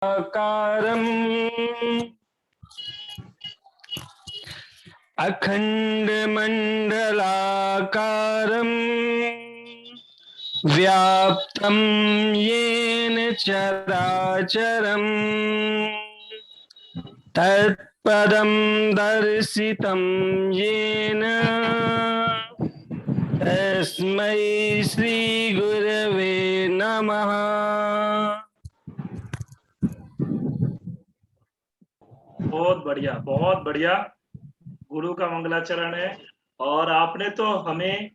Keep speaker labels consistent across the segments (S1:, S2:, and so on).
S1: आकारम् अखण्डमण्डलाकारम् व्याप्तं येन चराचरम् तत्पदं दर्शितं येन तस्मै श्री गुरवे नमः।
S2: बहुत बढ़िया, बहुत बढ़िया। गुरु का मंगलाचरण है। और आपने तो हमें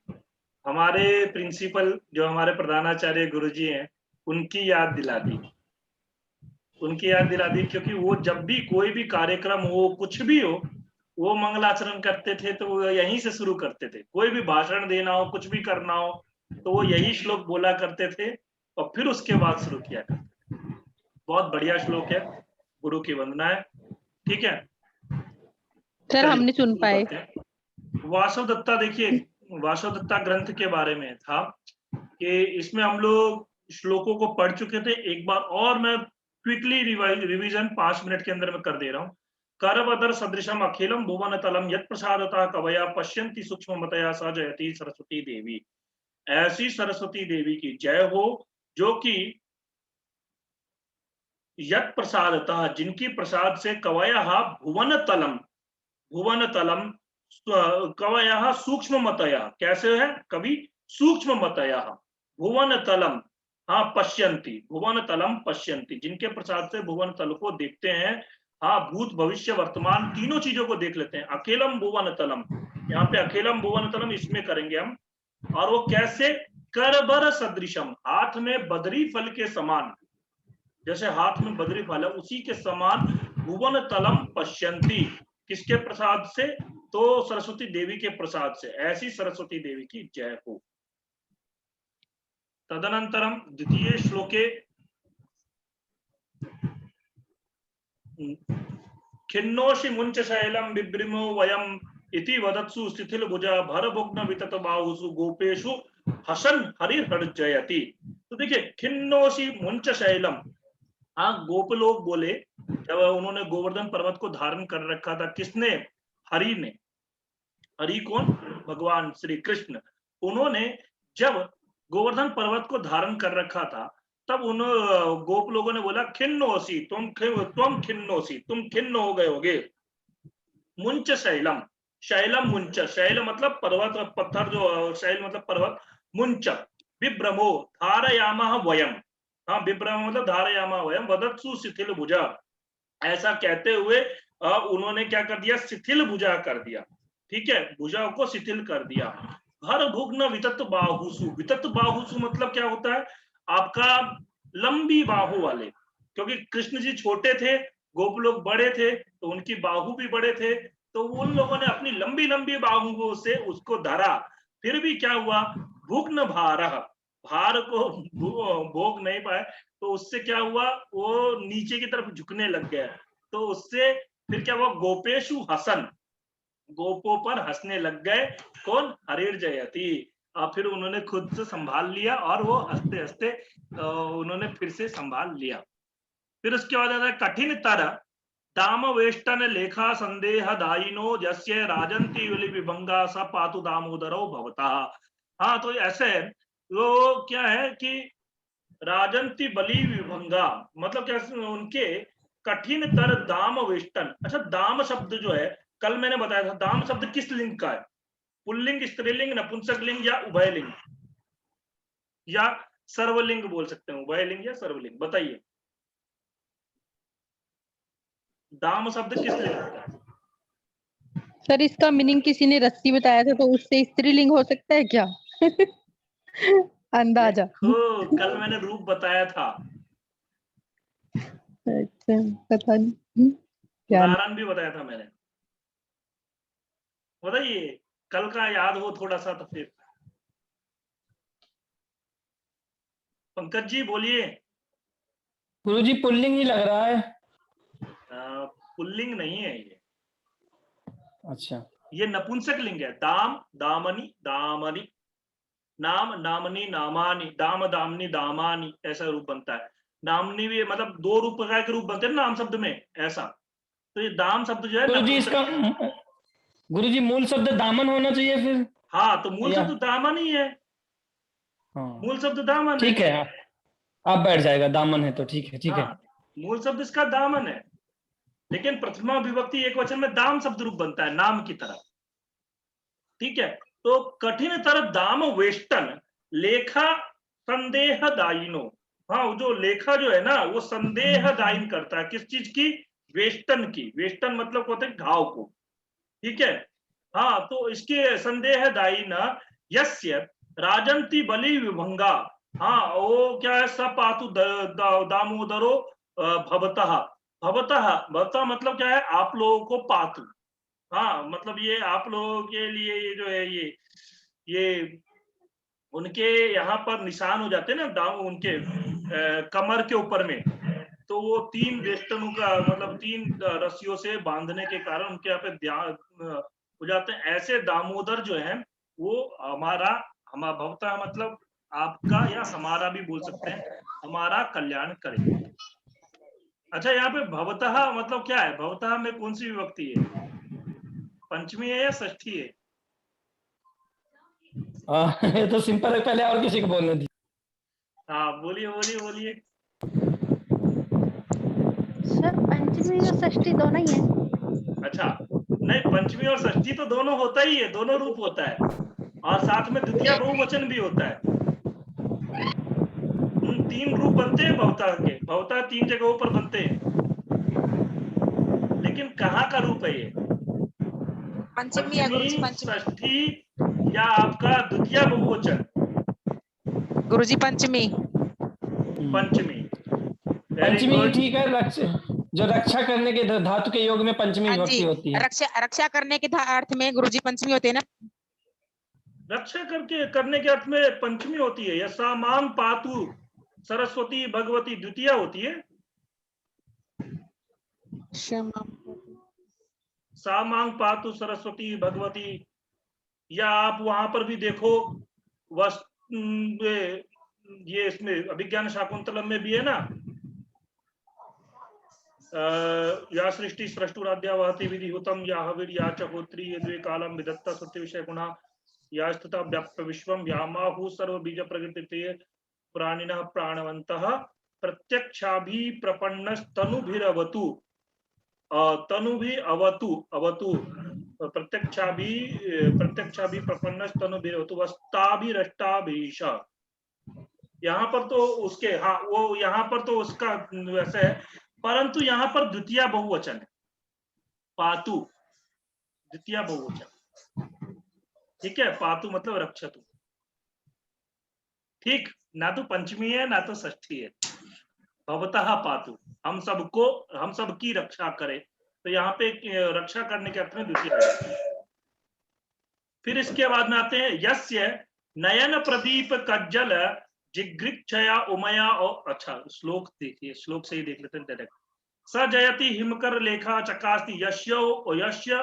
S2: हमारे प्रिंसिपल जो हमारे प्रधानाचार्य गुरुजी हैं उनकी याद दिला दी, क्योंकि वो जब भी कोई भी कार्यक्रम हो, कुछ भी हो, वो मंगलाचरण करते थे तो वो यहीं से शुरू करते थे। कोई भी भाषण देना हो, कुछ भी करना हो, तो वो यही श्लोक बोला करते थे और फिर उसके बाद शुरू किया करते थे। बहुत बढ़िया श्लोक है, गुरु की वंदना है। ठीक है
S3: सर, हम नहीं सुन पाए।
S2: वासव दत्ता, देखिए वासव दत्ता ग्रंथ के बारे में था कि इसमें हम लोग श्लोकों को पढ़ चुके थे। एक बार और मैं क्विकली रिवीजन 5 मिनट के अंदर में कर दे रहा हूँ। करवदर सदृशम अखिलम भुवन तलम यत् प्रसादता कवया पश्यन्ति सूक्ष्ममतया स जयति सरस्वती देवी। ऐसी सरस्वती देवी की जय हो जो कि यत् प्रसादता, जिनकी प्रसाद से कवया भुवन तलम कवयः सूक्ष्ममतया, कैसे है कवि, सूक्ष्ममतया भुवन तलम, हाँ पश्यन्ति, भुवन तलम पश्यन्ति, जिनके प्रसाद से भुवन तल को देखते हैं। हाँ, भूत भविष्य वर्तमान तीनों चीजों को देख लेते हैं। अकेलम भुवन तलम, यहाँ पे अकेलम भुवन तलम इसमें करेंगे हम। और वो कैसे, करबर सदृशम, हाथ में बदरी फल के समान, जैसे हाथ में बदरी फल है उसी के समान भुवन तलम पश्यन्ति, किसके प्रसाद से, तो सरस्वती देवी के प्रसाद से। ऐसी सरस्वती देवी की जय हो। तदनंतरम द्वितीय श्लोके खिन्नोषि मुंच शैलम बिभ्रिमो वयम इति वदत्सु शिथिल भुजा भरभुग्न वितत बाहुषु गोपेशु हसन हरिर्हर्जयति। तो देखिए, खिन्नोषि मुंच शैलम, हाँ गोप लोग बोले जब उन्होंने गोवर्धन पर्वत को धारण कर रखा था, किसने, हरि ने। हरि कौन, भगवान श्री कृष्ण। उन्होंने जब गोवर्धन पर्वत को धारण कर रखा था तब उन गोप लोगों ने बोला खिन्नोसी, तुम खिन्नोसी, तुम खिन्न हो गए होगे। मुंच शैलम, शैलम मुंच, शैल मतलब पर्वत, पत्थर जो, शैल मतलब पर्वत, मुंच विभ्रमो धारयामः वयम, हाँ विभ्रम मतलब धारयामः वयम वदत्सु शिथिल भुजा, ऐसा कहते हुए उन्होंने क्या कर दिया, शिथिल भुजा कर दिया। ठीक है, भुजा को शिथिल कर दिया। भर भुग्न वितत बाहुसु, वितत बाहुसु मतलब क्या होता है, आपका लंबी बाहु वाले, क्योंकि कृष्ण जी छोटे थे, गोप लोग बड़े थे, तो उनकी बाहु भी बड़े थे, तो उन लोगों ने अपनी लंबी लंबी बाहुओं से उसको धरा। फिर भी क्या हुआ, भुग्न भारः, भार को भोग नहीं पाए, तो उससे क्या हुआ, वो नीचे की तरफ झुकने लग गया। तो उससे फिर क्या हुआ, गोपेशु हसन, गोपों पर हंसने लग गए। कौन, हरिर्जयति। फिर उन्होंने खुद से संभाल लिया और वो हंसते हंसते उन्होंने फिर से संभाल लिया। फिर उसके बाद आता है कठिन तर दाम वेष्टन लेखा संदेह दायिनो जस्य राजंती विभंगा स पातु दामोदरो भवता। हाँ, तो ऐसे वो क्या है कि राजंती बलि विभंगा मतलब क्या, उनके कठिन तर दाम वेष्टन। अच्छा, दाम शब्द जो है, कल मैंने बताया था, दाम शब्द किस लिंग का है, पुल्लिंग, स्त्रीलिंग, नपुंसक लिंग या उभयलिंग, या सर्वलिंग बोल सकते हैं, उभयलिंग या सर्वलिंग, बताइए दाम शब्द किस लिंग का है?
S3: सर, इसका मीनिंग किसी ने रस्सी बताया था, तो उससे स्त्रीलिंग हो सकता है क्या? अंदाजा।
S2: कल मैंने रूप बताया था,
S3: अच्छा, पता नहीं क्या।
S2: उदाहरण भी बताया था मैंने, बताइए कल का याद हो थोड़ा सा तो फिर। पंकज जी बोलिए।
S1: गुरुजी पुल्लिंग ही लग रहा है।
S2: पुल्लिंग नहीं है ये,
S1: अच्छा,
S2: ये नपुंसक लिंग है। दाम दामनी दामनी, नाम नामनी नामानी, दाम दामनी दामानी, ऐसा रूप बनता है। नामनी भी मतलब दो रूप प्रकार के रूप बनते हैं नाम शब्द में, ऐसा। तो ये दाम शब्द जो है
S1: गुरुजी इसका गुरुजी मूल शब्द दामन होना चाहिए फिर।
S2: हाँ, तो मूल
S1: या
S2: शब्द दामन ही है,
S1: हाँ
S2: मूल शब्द दामन है।
S1: ठीक है, आप बैठ जाएगा, दामन है तो ठीक है, ठीक है।
S2: हाँ, मूल शब्द इसका दामन है, लेकिन प्रथमा विभक्ति एक वचन में दाम शब्द रूप बनता है नाम की तरह। ठीक है, तो कठिन तर दाम वेष्टन लेखा संदेहदायिनो। हाँ, वो जो लेखा जो है ना वो संदेहदायिन करता है, किस चीज की? वेष्टन की। वेष्टन मतलब होते हैं घाव को। ठीक है, हाँ, तो इसके संदेहदायिन यस्य राजंती बलि विभंगा। हाँ, वो क्या है? सपातु दामोदरो भवतः। भवतः भवतः मतलब क्या है? आप लोगों को पातु। हाँ, मतलब ये आप लोगों के लिए ये जो है ये उनके यहाँ पर निशान हो जाते हैं ना दाम उनके कमर के ऊपर में। तो वो 3 वेष्टनों का मतलब 3 रस्सियों से बांधने के कारण उनके यहाँ पे ध्यान हो जाते हैं। ऐसे दामोदर जो है वो हमारा भवता मतलब आपका या हमारा भी बोल सकते हैं, हमारा कल्याण करें। अच्छा, यहाँ पे भवतः मतलब क्या है? भवतः में कौन सी विभक्ति है? पंचमी है या षष्ठी है?
S1: ये तो सिंपल है, पहले और किसी को बोलने दी।
S2: हाँ, बोलिए बोलिए बोलिए।
S3: सर पंचमी और षष्ठी दोनों ही है।
S2: अच्छा, नहीं, पंचमी और षष्ठी तो दोनों होता ही है, दोनों रूप होता है, और साथ में द्वितीय बहुवचन भी होता है। 3 रूप बनते हैं भवता के। भवता 3 जगहों पर बनते हैं, लेकिन कहाँ का रूप है ये?
S4: पंचमी है गुरुजी,
S2: पंचमी,
S4: पंचमी।
S2: षष्ठी या आपका द्वितीय बहुवचन?
S4: गुरुजी पंचमी।
S2: पंचमी। वेरी
S1: पंचमी
S2: गुड।
S1: ठीक है, जो रक्षा करने के धातु के योग में पंचमी
S4: हाँ
S1: विभक्ति
S4: जी,
S1: होती है।
S4: रक्षा करने के अर्थ में गुरुजी पंचमी होते हैं ना।
S2: रक्षा करने के अर्थ में पंचमी होती है। यसा मांग पातु सरस्वती भगवती द्वितीय होती है। सा मांग पातु सरस्वती भगवती। या आप वहां पर भी देखो, ये इसमें अभिज्ञान शाकुंतलम में भी है ना, या सृष्टि सृष्टुराध्या वहति विधिहुतम या हविर या चहोत्री ये द्वे कालम विदत्ता सत्य विषय गुणा या स्थिता व्याप्य विश्वम यामाहु सर्व बीज प्रकृति प्राणिनः प्राणवन्तः प्रत्यक्षाभि प्रपन्नस्तनुभिरवतु तनुभि अवतु अवतु प्रत्यक्षाभि प्रपन्नस्तनुभिरवतु वस्ताभिरष्टाभीश। यहाँ पर तो उसके, हाँ, वो यहाँ पर तो उसका वैसे है, परंतु यहाँ पर द्वितीय बहुवचन है, पातु द्वितीय बहुवचन। ठीक है, पातु मतलब रक्षतु। ठीक, ना तो पंचमी है ना तो षष्ठी है। भवतः पातु, हम सबकी रक्षा करे, तो यहाँ पे रक्षा करने के अर्थ में द्वितीय। फिर इसके बाद में आते हैं यस्य नयन प्रदीप कज्जल जिगृक्षया उमया। और अच्छा, श्लोक देखिए, श्लोक से ही देख लेते हैं डायरेक्ट। स जयति हिमकर लेखा चकास्ति यस्य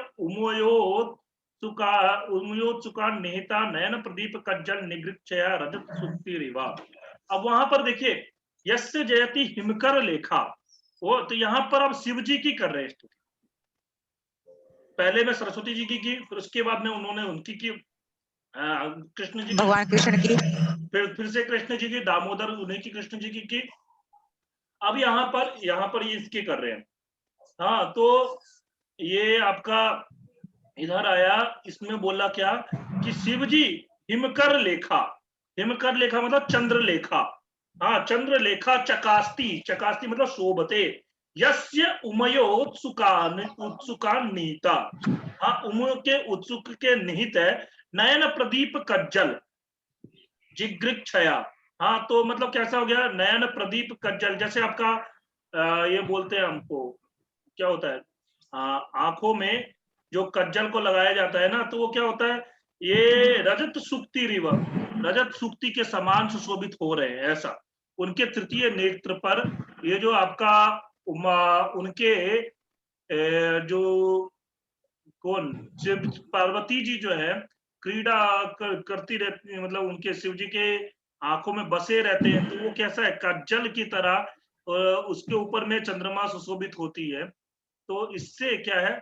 S2: उमयोत्सुका निहिता नयन प्रदीप कज्जल निगृक्षया रजत सुक्तिरिवा। अब वहां पर देखिए, यस्य जयति हिमकर लेखा, वो तो यहाँ पर अब शिव जी की कर रहे हैं स्तुति। पहले में सरस्वती जी की, फिर उसके बाद में उन्होंने उनकी की, कृष्ण जी,
S4: भगवान कृष्ण की।
S2: फिर से कृष्ण जी की, दामोदर उन्हीं की, कृष्ण जी की। अब यहाँ पर ये इसके कर रहे हैं। हाँ, तो ये आपका इधर आया, इसमें बोला क्या कि शिव जी हिमकर लेखा मतलब चंद्र लेखा। हाँ, चंद्र लेखा चकास्ती मतलब शोभते। यस्य उमयो उत्सुकान निहिता। हाँ, उमय के उत्सुक के निहित है नयन प्रदीप कज्जल जिगृक्षया। हाँ, तो मतलब कैसा हो गया? नयन प्रदीप कज्जल, जैसे आपका ये बोलते हैं हमको, क्या होता है, आंखों में जो कज्जल को लगाया जाता है ना, तो वो क्या होता है, ये रजत सुक्ति रिवा, रजत सुक्ति के समान सुशोभित हो रहे हैं, ऐसा। उनके तृतीय नेत्र पर ये जो आपका उनके जो कौन, शिव पार्वती जी जो है क्रीड़ा करती रहती है, मतलब उनके शिव जी के आंखों में बसे रहते हैं, तो वो कैसा है? कज्जल की तरह उसके ऊपर में चंद्रमा सुशोभित होती है, तो इससे क्या है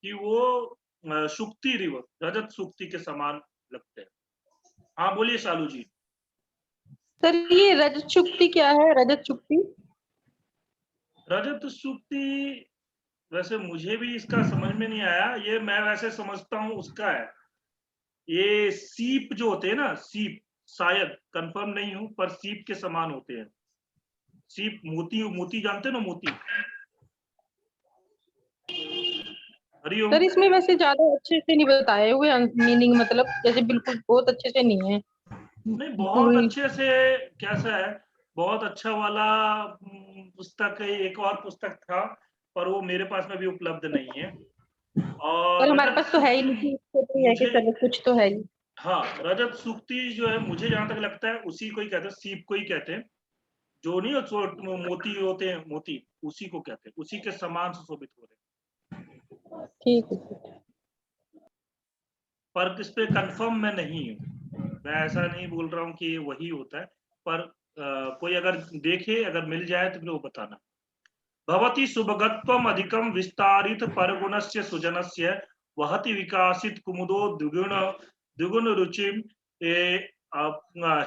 S2: कि वो सुक्ति रिव रजत सुक्ति के समान लगते हैं। हाँ बोलिए शालू जी।
S3: सर ये रजत शुक्ति क्या है, रजत शुक्ति?
S2: रजत सुक्ति वैसे मुझे भी इसका समझ में नहीं आया, ये मैं वैसे समझता हूँ उसका है, ये सीप जो होते हैं ना, सीप, शायद कंफर्म नहीं हूं, पर सीप के समान होते हैं। सीप, मोती, मोती जानते हो ना, मोती। हरिओम।
S3: सर इसमें वैसे ज्यादा अच्छे से नहीं बताए हुए मीनिंग, मतलब जैसे बिल्कुल बहुत अच्छे से नहीं है।
S2: नहीं बहुत अच्छे से, कैसा है, बहुत अच्छा वाला पुस्तक है, एक और पुस्तक था पर वो मेरे पास में भी उपलब्ध नहीं है।
S3: पर
S2: और
S3: हमारे
S2: रजत
S3: पास तो है ही नहीं, इससे तो है कि
S2: मुझे,
S3: चलो कुछ तो है ही।
S2: हाँ रजत सूक्ति जो है, मुझे जहां तक लगता है उसी को ही कहते हैं, सीप को ही कहते हैं, जो नहीं हो मोती होते हैं, मोती, उसी को कहते हैं, उसी के समान सुशोभित हो रहे हैं।
S3: ठीक है।
S2: पर इस पे कंफर्म मैं नहीं हूँ, मैं ऐसा नहीं बोल रहा हूँ कि वही होता है, पर कोई अगर देखे, अगर मिल जाए तो फिर वो बताना। भवति सुभगत्वम अधिकम विस्तारित परगुणस्य सुजनस्य वहति विकासित कुमुदो द्विगुण द्विगुण रुचिम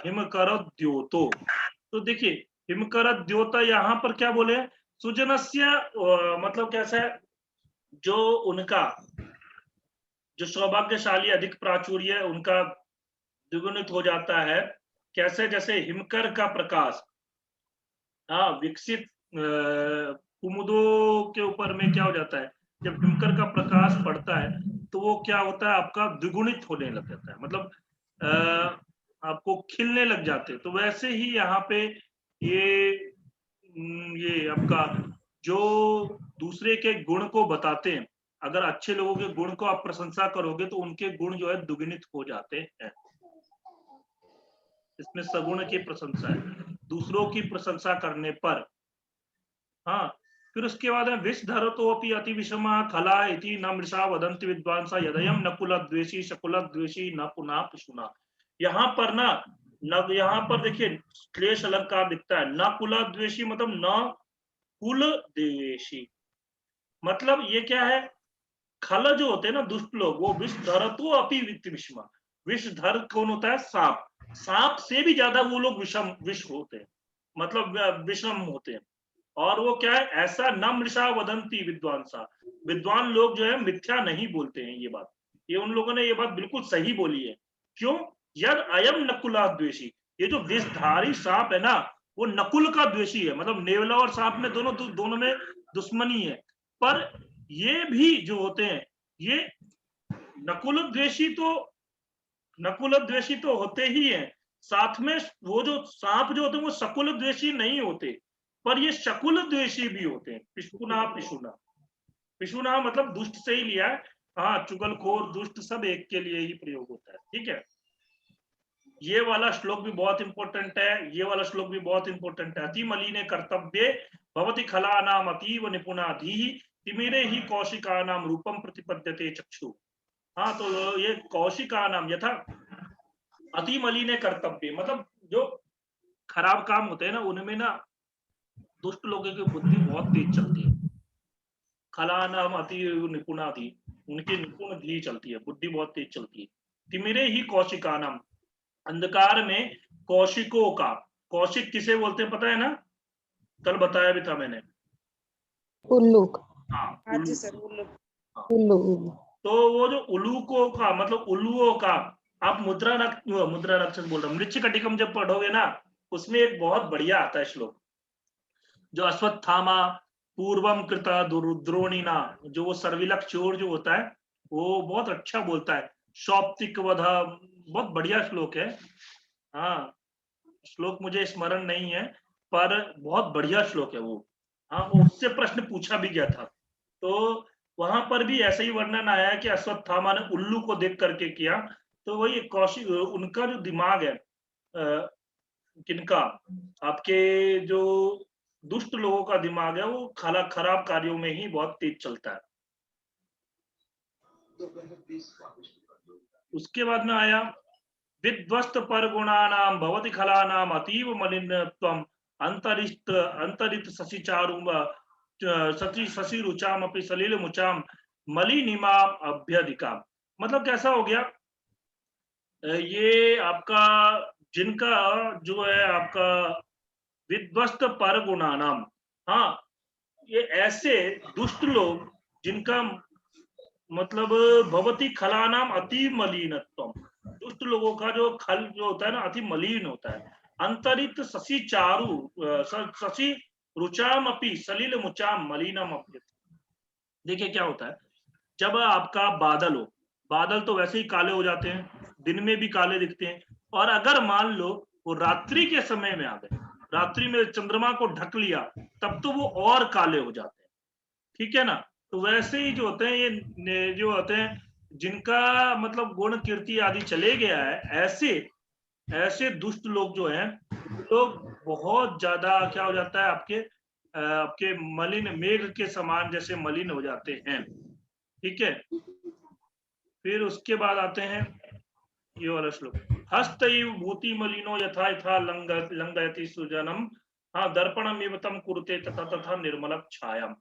S2: हिमकर द्योतो। तो देखिए हिमकर द्योत यहाँ पर क्या बोले, सुजनस्य मतलब कैसा है, जो उनका जो सौभाग्यशाली अधिक प्राचुर्य उनका द्विगुणित हो जाता है। कैसे, जैसे हिमकर का प्रकाश, हाँ विकसित कुमुदों के ऊपर में क्या हो जाता है, जब हिमकर का प्रकाश पड़ता है तो वो क्या होता है, आपका द्विगुणित होने लग जाता है, मतलब आपको खिलने लग जाते हैं। तो वैसे ही यहाँ पे ये आपका जो दूसरे के गुण को बताते हैं, अगर अच्छे लोगों के गुण को आप प्रशंसा करोगे तो उनके गुण जो है दुगुनित हो जाते हैं। इसमें सगुण की प्रशंसा है, दूसरों की प्रशंसा करने पर। हाँ, फिर उसके बाद है विषधर तो अपि अति विषमा खला इति न मृषा वदन्ति विद्वांसा यदयम नकुल द्वेषी शकुल द्वेषी न पुनः पिशुना। यहाँ पर ना, न यहाँ पर देखिए क्लेश अलंकार दिखता है, न कुल द्वेषी मतलब न कुल द्वेषी, मतलब ये क्या है, खल जो होते हैं ना दुष्ट लोग, वो विषधर तो अपि विषमा, विषधर कौन होता है, सांप, सांप से भी ज्यादा वो लोग विषम विष होते हैं, मतलब विषम होते हैं। और वो क्या है, ऐसा न मृषा वदंती विद्वांसा, विद्वान लोग जो है मिथ्या नहीं बोलते हैं, ये बात, ये उन लोगों ने ये बात बिल्कुल सही बोली है। क्यों, यद अयम नकुला द्वेषी, ये जो विषधारी सांप है ना, वो नकुल का द्वेषी है, मतलब नेवला और सांप में दोनों में दुश्मनी है, पर ये भी जो होते हैं ये नकुल द्वेषी तो होते ही हैं, साथ में वो जो सांप जो होते हैं वो शकुल द्वेषी नहीं होते, पर ये शकुल द्वेषी भी होते हैं। पिशुना पिशुना, पिशुना मतलब दुष्ट से ही लिया है, हाँ चुगलखोर दुष्ट सब एक के लिए ही प्रयोग होता है। ठीक है, ये वाला श्लोक भी बहुत इंपॉर्टेंट है, ये वाला श्लोक भी बहुत इंपॉर्टेंट है। अति मलिने कर्तव्ये भवति खला नाम अतीव निपुणा धी तिमिरे ही कौशिका नाम रूपम प्रतिपद्यते चक्षु। हाँ तो ये कौशिका नाम यथा अति मलिने कर्तव्य, मतलब जो खराब काम होते हैं ना उनमें ना दुष्ट लोगों की बुद्धि बहुत तेज चलती है। खला नाम अति निपुणा थी, उनकी निपुण धी चलती है, बुद्धि बहुत तेज चलती है। तिमिरे ही कौशिका नाम, अंधकार में कौशिकों का, कौशिक किसे बोलते हैं पता है ना, कल बताया भी था मैंने।
S3: उल्लू।
S2: हाँ
S4: हाँ जी
S2: उल्लू।
S4: सर, उल्लू।
S2: हाँ,
S3: उल्लू।
S2: तो वो जो उल्लूकों का मतलब उल्लुओं का, आप मुद्रा नक्षत्र बोल रहा हूँ, मृच्छक कटिकम जब पढ़ोगे ना, उसमें एक बहुत बढ़िया आता है श्लोक, जो अश्वत्थामा पूर्वम कृता द्रोणिना, जो वो सर्विलक चोर जो होता है वो बहुत अच्छा बोलता है, शौप्तिक वधा, बहुत बढ़िया श्लोक है। हाँ श्लोक मुझे स्मरण नहीं है, पर बहुत बढ़िया श्लोक है वो। हाँ उससे प्रश्न पूछा भी गया था, तो वहां पर भी ऐसा ही वर्णन आया है कि अश्वत्थामा ने उल्लू को देख करके किया, तो वही कौशिक, उनका जो दिमाग है, किनका, आपके जो दुष्ट लोगों का दिमाग है वो खराब कार्यों में ही बहुत तेज चलता है। उसके बाद में आया विध्वस्त पर गुणानाम भवति खलानाम अतीव मलिनत्वम अंतरित शशि रुचाम अपि सलिल मुचाम मलिनिमाम अभ्यधिकाम। मतलब कैसा हो गया, ये आपका जिनका जो है आपका विध्वस्त पर गुणानाम, हाँ ये ऐसे दुष्ट लोग जिनका मतलब भवती खलानाम अति मलिनत्वम, दुष्ट लोगों का जो खल जो होता है ना अति मलिन होता है। अंतरित शशि चारु शशि रुचाम अपि सलिल मुचाम मलिनम अपि। देखिए क्या होता है, जब आपका बादल हो, बादल तो वैसे ही काले हो जाते हैं, दिन में भी काले दिखते हैं, और अगर मान लो वो रात्रि के समय में आ गए, रात्रि में चंद्रमा को ढक लिया, तब तो वो और काले हो जाते हैं, ठीक है ना। तो वैसे ही जो होते हैं ये जो होते हैं जिनका मतलब गुण कीर्ति आदि चले गया है, ऐसे दुष्ट लोग जो हैं, लोग बहुत ज्यादा क्या हो जाता है आपके मलिन मेघ के समान जैसे मलिन हो जाते हैं, ठीक है। फिर उसके बाद आते हैं ये वाला श्लोक, हस्तैव भूति मलिनो यथा यथा लंघयति सुजनम, हाँ दर्पणमिव तम कुरुते तथा तथा निर्मल छायाम।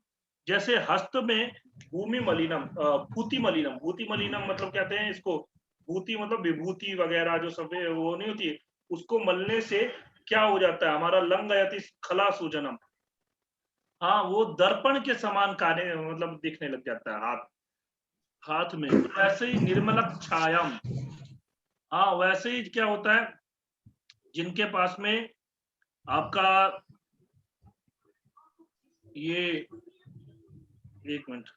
S2: जैसे हस्त में भूमि मलिनम भूति मलिनम, भूति मलिनम मतलब कहते हैं इसको, भूति मतलब विभूति वगैरह जो सब वो नहीं होती, उसको मलने से क्या हो जाता है हमारा लंघयति खला सुजनम, हाँ वो दर्पण के समान काले मतलब दिखने लग जाता है हाथ में। वैसे ही निर्मलक छायाम, हाँ वैसे ही क्या होता है जिनके पास में आपका ये एक मिनट,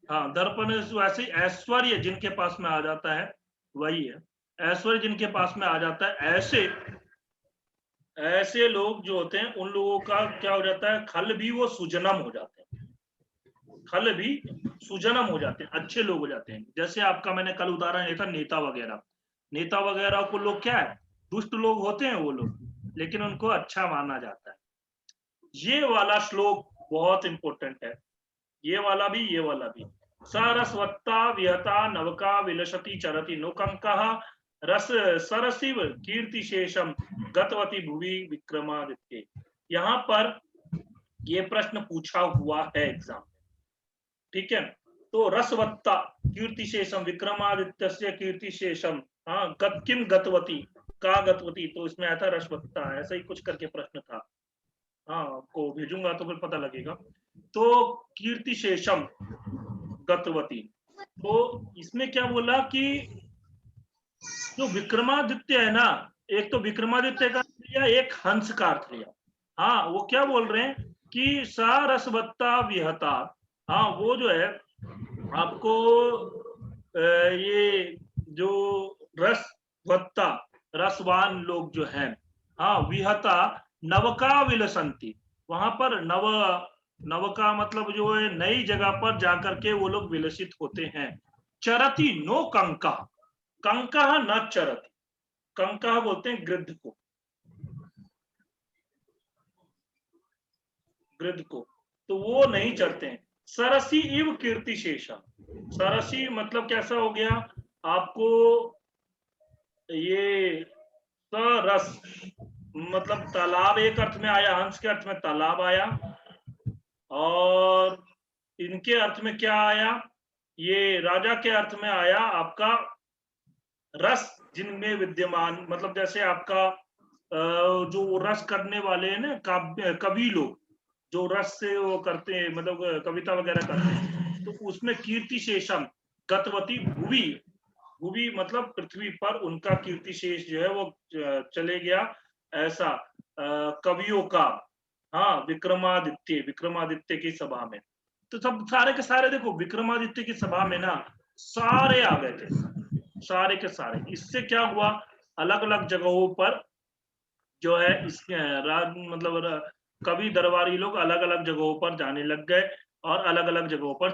S2: हाँ दर्पण वैसे ही ऐश्वर्य जिनके पास में आ जाता है, वही है ऐश्वर्य जिनके पास में आ जाता है, ऐसे लोग जो होते हैं उन लोगों का क्या हो जाता है, खल भी वो सुजनम हो जाते हैं, खल भी सुजनम हो जाते हैं, अच्छे लोग हो जाते हैं। जैसे आपका मैंने कल उदाहरण दिया था नेता वगैरह को लोग क्या है दुष्ट लोग होते हैं वो लोग, लेकिन उनको अच्छा माना जाता है। ये वाला श्लोक बहुत इंपॉर्टेंट है, ये वाला भी सरस्वत्ता विहता नवका विलसति चरति नोकंकः रस सरसिव कीर्ति शेषम गतवती भुवि विक्रमादित्य। यहाँ पर ये प्रश्न पूछा हुआ है एग्जाम, ठीक है। तो रसवत्ता कीर्ति शेषम विक्रमादित्य से कीर्ति शेषम, हाँ किम गतवती का गतवती, तो इसमें आया था रसवत्ता, ऐसा ही कुछ करके प्रश्न था, हाँ आपको भेजूंगा तो फिर पता लगेगा। तो कीर्ति शेषम गतवती, तो इसमें क्या बोला कि जो विक्रमादित्य है ना, एक तो विक्रमादित्य का अर्थ लिया, एक हंस का अर्थ लिया, हाँ वो क्या बोल रहे हैं कि सा रसवत्ता विहता, हाँ वो जो है आपको ये जो रसवत्ता रसवान लोग जो हैं, हाँ विहता नवका विलसंती, वहां पर नवका मतलब जो है नई जगह पर जाकर के वो लोग विलसित होते हैं। चरती नो कंका, कंका न चरती, कंका बोलते हैं गृद्ध को, तो वो नहीं चरते हैं। सरसी इव कीर्ति शेषा, सरसी मतलब कैसा हो गया आपको, ये सरस मतलब तालाब एक अर्थ में आया, हंस के अर्थ में तालाब आया, और इनके अर्थ में क्या आया, ये राजा के अर्थ में आया आपका रस जिनमें विद्यमान, मतलब जैसे आपका जो रस करने वाले हैं ना कवि लोग जो रस से वो करते हैं, मतलब कविता वगैरह करते हैं, तो उसमें कीर्ति शेषम गतवती भुवि मतलब पृथ्वी पर उनका कीर्ति शेष जो है वो चले गया, ऐसा कवियों का, हाँ विक्रमादित्य की सभा में। तो सब सारे के सारे देखो विक्रमादित्य की सभा में ना सारे आ गए थे, सारे के सारे। इससे क्या हुआ, अलग अलग जगहों पर जो है इसके मतलब कवि दरबारी लोग अलग अलग जगहों पर जाने लग गए और अलग अलग जगहों पर